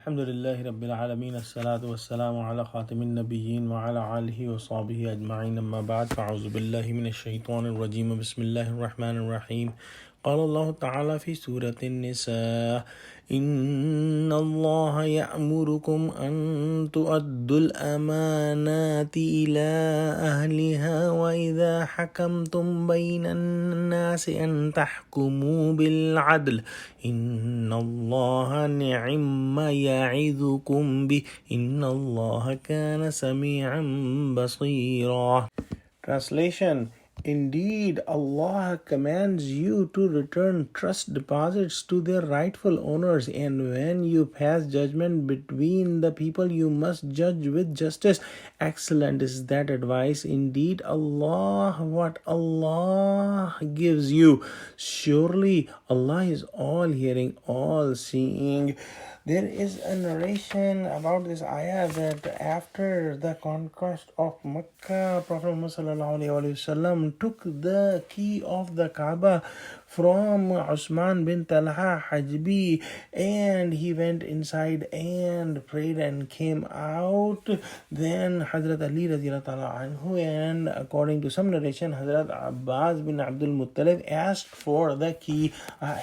Alhamdulillahi Rabbil Alameen, as-salatu was-salamu ala khatamin nabiyyin wa ala alihi wa sahbihi ajma'in, amma ba'd, fa'auzu billahi minash shaitanir rajim, bismillahir rahmanir rahim. قال الله تعالى في سورة النساء إن الله يأمركم أن تؤدوا الأمانات إلى أهلها وإذا حكمتم بين الناس أن تحكموا بالعدل إن الله نعم ما يعظكم به إن الله كان سميعا بصيرا. Translation: Indeed, Allah commands you to return trust deposits to their rightful owners, and when you pass judgment between the people, you must judge with justice. Excellent is that advice. Indeed, what Allah gives you. Surely, Allah is all hearing, all seeing. There is a narration about this ayah that after the conquest of Mecca, Prophet Muhammad took the key of the Kaaba from Usman bin Talha Hajbi, and he went inside and prayed and came out. Then Hazrat Ali radiallahu ta'ala anhu, and according to some narration, Hazrat Abbas bin Abdul Muttalib asked for the key.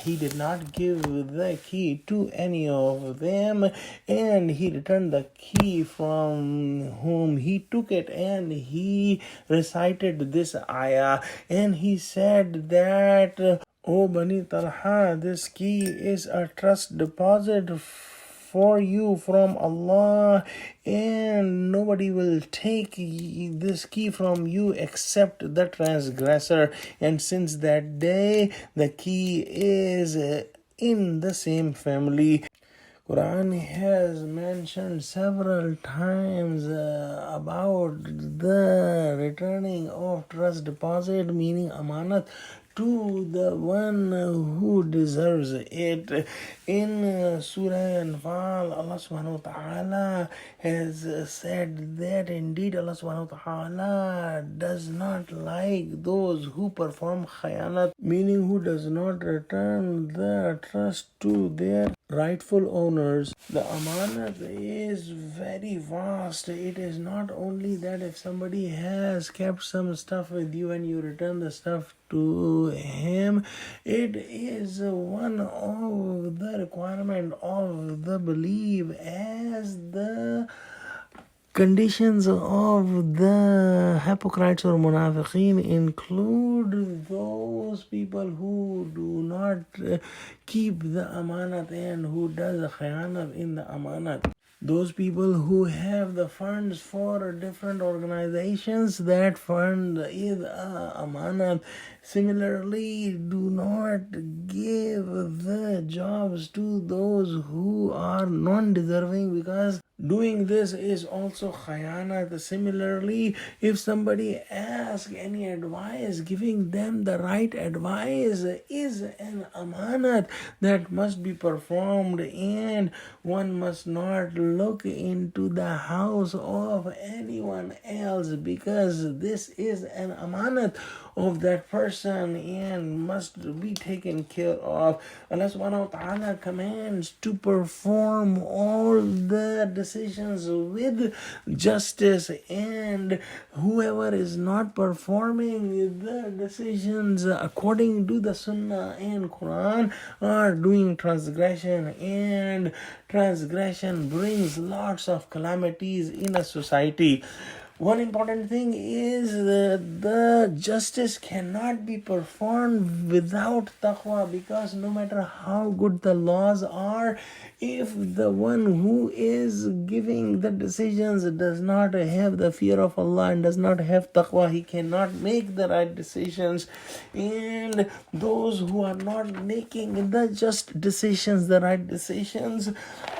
He did not give the key to any of them, and he returned the key from whom he took it, and he recited this ayah, and he said that, O Bani Talha, this key is a trust deposit for you from Allah, and nobody will take this key from you except the transgressor. And since that day, the key is in the same family. Quran has mentioned several times about the returning of trust deposit, meaning amanat, to the one who deserves it. In Surah An-Nisa, Allah subhanahu wa ta'ala has said that indeed Allah subhanahu wa ta'ala does not like those who perform khayanat, meaning who does not return the trust to their rightful owners. The amanat is very vast. It is not only that if somebody has kept some stuff with you and you return the stuff to him, it is one of the requirement of the belief, as the conditions of the hypocrites or munafiqeen include those people who do not keep the amanat and who does khayanat in the amanat. Those people who have the funds for different organizations, that fund is amanat. Similarly, do not give the jobs to those who are non-deserving, because doing this is also khayanat. Similarly, if somebody asks any advice, giving them the right advice is an amanat that must be performed, and one must not look into the house of anyone else, because this is an amanat of that person and must be taken care of. Allah subhanahu wa ta'ala commands to perform all the decisions with justice, and whoever is not performing the decisions according to the Sunnah and Quran are doing transgression, and transgression brings lots of calamities in a society. One important thing is that the justice cannot be performed without taqwa, because no matter how good the laws are, if the one who is giving the decisions does not have the fear of Allah and does not have taqwa, he cannot make the right decisions. And those who are not making the just decisions, the right decisions,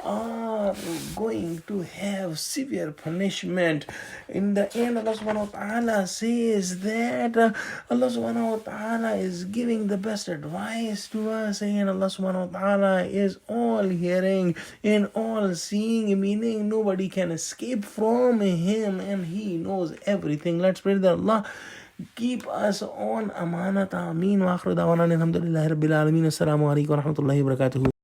are going to have severe punishment. In the end, Allah subhanahu wa ta'ala says that Allah subhanahu wa ta'ala is giving the best advice to us, and Allah subhanahu wa ta'ala is all hearing and all seeing, meaning nobody can escape from him, and he knows everything. Let's pray that Allah keep us on amanat. Ameen. Wa akhiru da'wana alhamdulillahi rabbil alameen. Assalamu alaikum wa rahmatullahi wa barakatuhu.